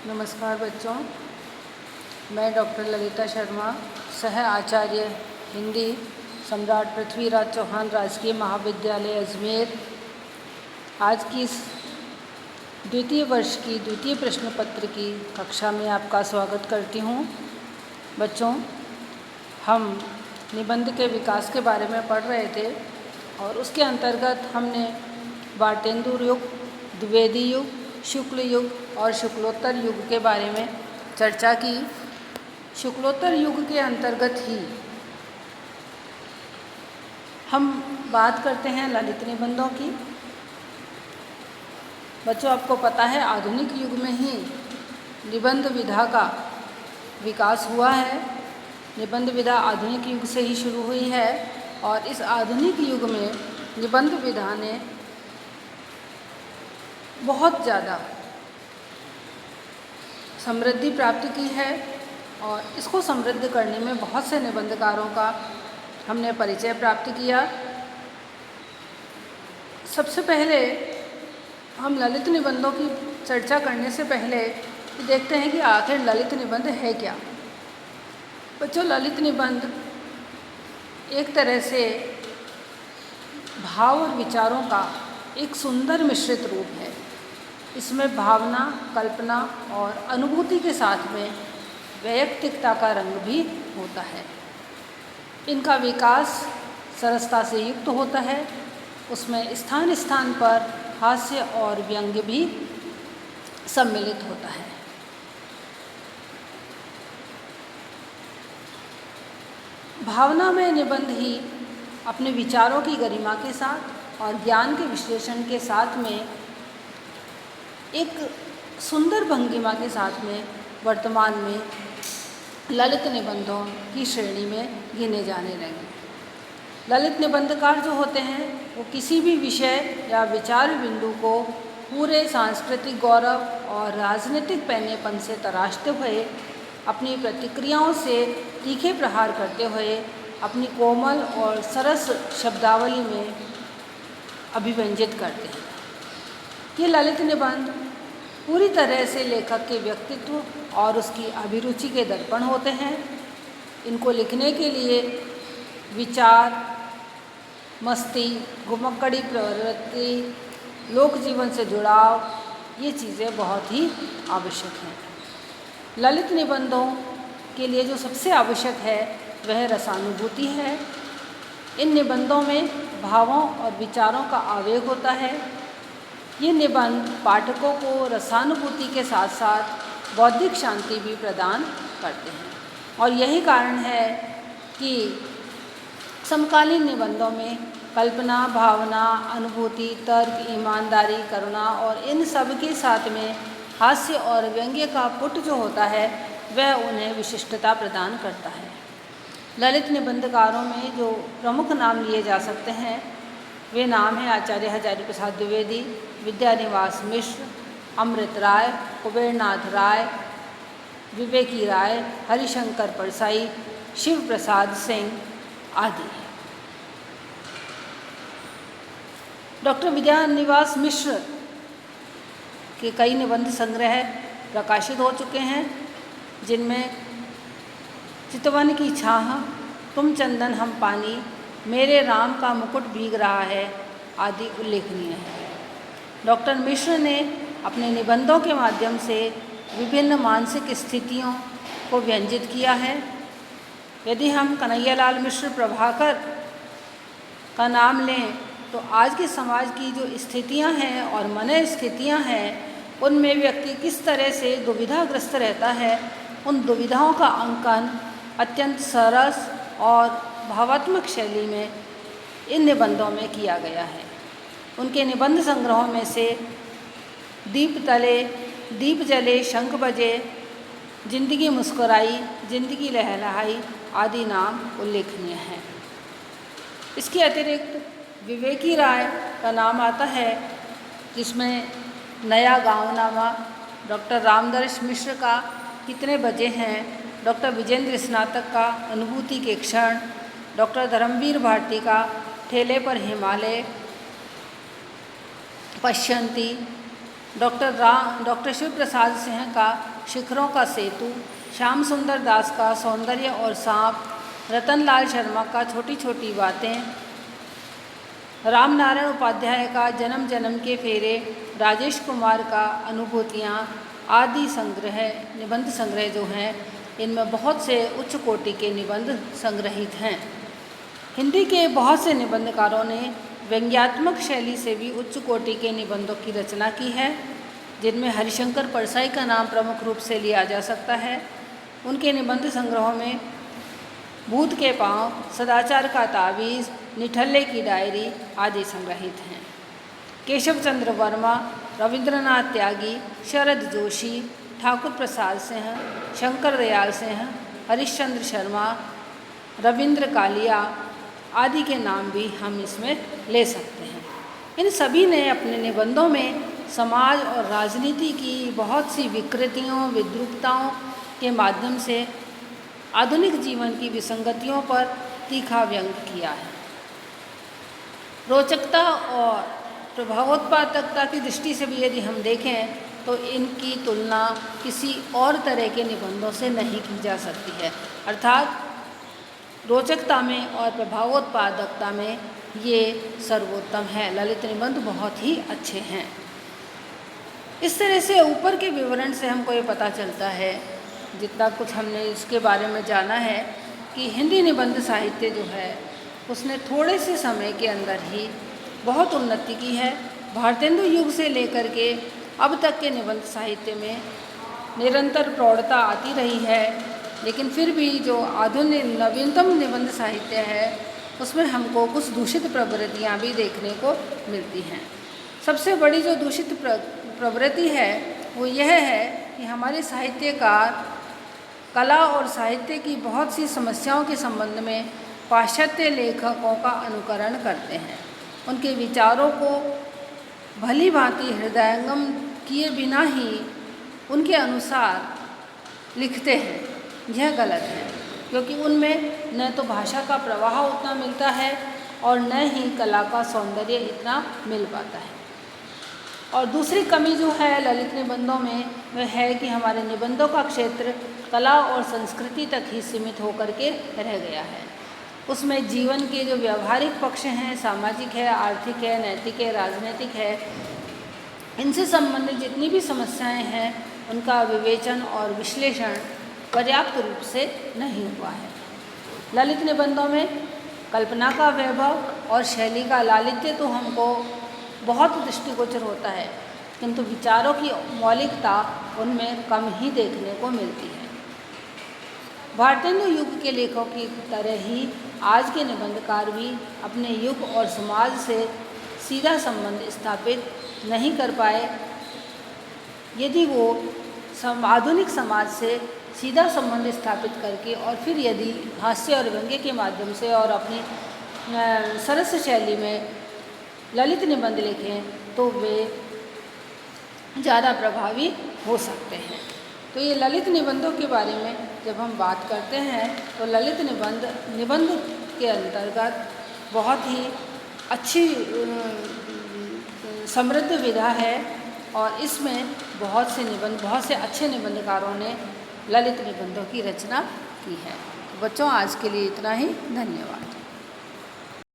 नमस्कार बच्चों, मैं डॉक्टर ललिता शर्मा, सह आचार्य हिंदी, सम्राट पृथ्वीराज चौहान राजकीय महाविद्यालय अजमेर। आज की इस द्वितीय वर्ष की द्वितीय प्रश्न पत्र की कक्षा में आपका स्वागत करती हूँ। बच्चों, हम निबंध के विकास के बारे में पढ़ रहे थे और उसके अंतर्गत हमने वाटेंद्र युग, द्विवेदी युग, शुक्ल युग और शुक्लोत्तर युग के बारे में चर्चा की। शुक्लोत्तर युग के अंतर्गत ही हम बात करते हैं ललित निबंधों की। बच्चों, आपको पता है आधुनिक युग में ही निबंध विधा का विकास हुआ है। निबंध विधा आधुनिक युग से ही शुरू हुई है और इस आधुनिक युग में निबंध विधा ने बहुत ज़्यादा समृद्धि प्राप्त की है और इसको समृद्ध करने में बहुत से निबंधकारों का हमने परिचय प्राप्त किया। सबसे पहले हम ललित निबंधों की चर्चा करने से पहले देखते हैं कि आखिर ललित निबंध है क्या। बच्चों, ललित निबंध एक तरह से भाव और विचारों का एक सुंदर मिश्रित रूप है। इसमें भावना, कल्पना और अनुभूति के साथ में वैयक्तिकता का रंग भी होता है। इनका विकास सरसता से युक्त होता है। उसमें स्थान स्थान पर हास्य और व्यंग्य भी सम्मिलित होता है। भावना में निबंध ही अपने विचारों की गरिमा के साथ और ज्ञान के विश्लेषण के साथ में एक सुंदर भंगिमा के साथ में वर्तमान में ललित निबंधों की श्रेणी में गिने जाने लगे। ललित निबंधकार जो होते हैं वो किसी भी विषय या विचार बिंदु को पूरे सांस्कृतिक गौरव और राजनीतिक पैनेपन से तराशते हुए, अपनी प्रतिक्रियाओं से तीखे प्रहार करते हुए अपनी कोमल और सरस शब्दावली में अभिव्यंजित करते हैं। ये ललित निबंध पूरी तरह से लेखक के व्यक्तित्व और उसकी अभिरुचि के दर्पण होते हैं। इनको लिखने के लिए विचार, मस्ती, घुमक्कड़ी प्रवृत्ति, लोक जीवन से जुड़ाव, ये चीज़ें बहुत ही आवश्यक हैं। ललित निबंधों के लिए जो सबसे आवश्यक है वह रसानुभूति है। इन निबंधों में भावों और विचारों का आवेग होता है। ये निबंध पाठकों को रसानुभूति के साथ साथ बौद्धिक शांति भी प्रदान करते हैं और यही कारण है कि समकालीन निबंधों में कल्पना, भावना, अनुभूति, तर्क, ईमानदारी, करुणा और इन सब के साथ में हास्य और व्यंग्य का पुट जो होता है वह उन्हें विशिष्टता प्रदान करता है। ललित निबंधकारों में जो प्रमुख नाम लिए जा सकते हैं वे नाम हैं आचार्य हजारी प्रसाद द्विवेदी, विद्यानिवास मिश्र, अमृत राय, कुबेरनाथ राय, विवेकी राय, हरिशंकर परसाई, शिव प्रसाद सिंह आदि। डॉक्टर विद्यानिवास मिश्र के कई निबंध संग्रह प्रकाशित हो चुके हैं, जिनमें चितवन की छाह, तुम चंदन हम पानी, मेरे राम का मुकुट भीग रहा है आदि उल्लेखनीय है। डॉक्टर मिश्र ने अपने निबंधों के माध्यम से विभिन्न मानसिक स्थितियों को व्यंजित किया है। यदि हम कन्हैयालाल मिश्र प्रभाकर का नाम लें तो आज के समाज की जो स्थितियां हैं और मन स्थितियां हैं उनमें व्यक्ति किस तरह से दुविधाग्रस्त रहता है, उन दुविधाओं का अंकन अत्यंत सरस और भावात्मक शैली में इन निबंधों में किया गया है। उनके निबंध संग्रहों में से दीप तले, दीप जले, शंख बजे, जिंदगी मुस्कुराई, जिंदगी लहलहाई आदि नाम उल्लेखनीय हैं। इसके अतिरिक्त विवेकी राय का नाम आता है, जिसमें नया गाँवनामा, डॉक्टर रामदर्श मिश्र का कितने बजे हैं, डॉक्टर विजेंद्र स्नातक का अनुभूति के क्षण, डॉक्टर धर्मवीर भारती का ठेले पर हिमालय, पश्यंती, डॉक्टर शिव प्रसाद सिंह का शिखरों का सेतु, श्याम सुंदर दास का सौंदर्य और सांप, रतनलाल शर्मा का छोटी छोटी बातें, रामनारायण उपाध्याय का जन्म जन्म के फेरे, राजेश कुमार का अनुभूतियाँ आदि संग्रह, निबंध संग्रह जो हैं, इनमें बहुत से उच्च कोटि के निबंध संग्रहित हैं। हिंदी के बहुत से निबंधकारों ने व्यंग्यात्मक शैली से भी उच्च कोटि के निबंधों की रचना की है, जिनमें हरिशंकर परसाई का नाम प्रमुख रूप से लिया जा सकता है। उनके निबंध संग्रहों में भूत के पाँव, सदाचार का तावीज़, निठल्ले की डायरी आदि संग्रहित हैं। केशव चंद्र वर्मा, रविंद्रनाथ त्यागी, शरद जोशी, ठाकुर प्रसाद सिंह, शंकर दयाल सिंह, हरिश्चंद्र शर्मा, रविंद्र कालिया आदि के नाम भी हम इसमें ले सकते हैं। इन सभी ने अपने निबंधों में समाज और राजनीति की बहुत सी विकृतियों, विद्रूपताओं के माध्यम से आधुनिक जीवन की विसंगतियों पर तीखा व्यंग किया है। रोचकता और प्रभावोत्पादकता की दृष्टि से भी यदि हम देखें तो इनकी तुलना किसी और तरह के निबंधों से नहीं की जा सकती है। अर्थात रोचकता में और प्रभावोत्पादकता में ये सर्वोत्तम है। ललित निबंध बहुत ही अच्छे हैं। इस तरह से ऊपर के विवरण से हमको ये पता चलता है, जितना कुछ हमने इसके बारे में जाना है, कि हिंदी निबंध साहित्य जो है उसने थोड़े से समय के अंदर ही बहुत उन्नति की है। भारतेंदु युग से लेकर के अब तक के निबंध साहित्य में निरंतर प्रौढ़ता आती रही है, लेकिन फिर भी जो आधुनिक नवीनतम निबंध साहित्य है उसमें हमको कुछ दूषित प्रवृत्तियाँ भी देखने को मिलती हैं। सबसे बड़ी जो दूषित प्रवृत्ति है वो यह है कि हमारे साहित्यकार कला और साहित्य की बहुत सी समस्याओं के संबंध में पाश्चात्य लेखकों का अनुकरण करते हैं। उनके विचारों को भली भांति हृदयंगम किए बिना ही उनके अनुसार लिखते हैं। यह गलत है, क्योंकि उनमें न तो भाषा का प्रवाह उतना मिलता है और न ही कला का सौंदर्य इतना मिल पाता है। और दूसरी कमी जो है ललित निबंधों में वह है कि हमारे निबंधों का क्षेत्र कला और संस्कृति तक ही सीमित होकर के रह गया है। उसमें जीवन के जो व्यवहारिक पक्ष हैं, सामाजिक है, आर्थिक है, नैतिक है, राजनीतिक है, इनसे संबंधित जितनी भी समस्याएं हैं उनका विवेचन और विश्लेषण पर्याप्त रूप से नहीं हुआ है। ललित निबंधों में कल्पना का वैभव और शैली का लालित्य तो हमको बहुत दृष्टिगोचर होता है, किंतु विचारों की मौलिकता उनमें कम ही देखने को मिलती है। भारतेंदु युग के लेखकों की तरह ही आज के निबंधकार भी अपने युग और समाज से सीधा संबंध स्थापित नहीं कर पाए। यदि वो आधुनिक समाज से सीधा संबंध स्थापित करके और फिर यदि हास्य और व्यंग्य के माध्यम से और अपनी सरस शैली में ललित निबंध लिखें तो वे ज़्यादा प्रभावी हो सकते हैं। तो ये ललित निबंधों के बारे में जब हम बात करते हैं तो ललित निबंध के अंतर्गत बहुत ही अच्छी समृद्ध विधा है और इसमें बहुत से अच्छे निबंधकारों ने ललित निबंधों की रचना की है। बच्चों, आज के लिए इतना ही। धन्यवाद।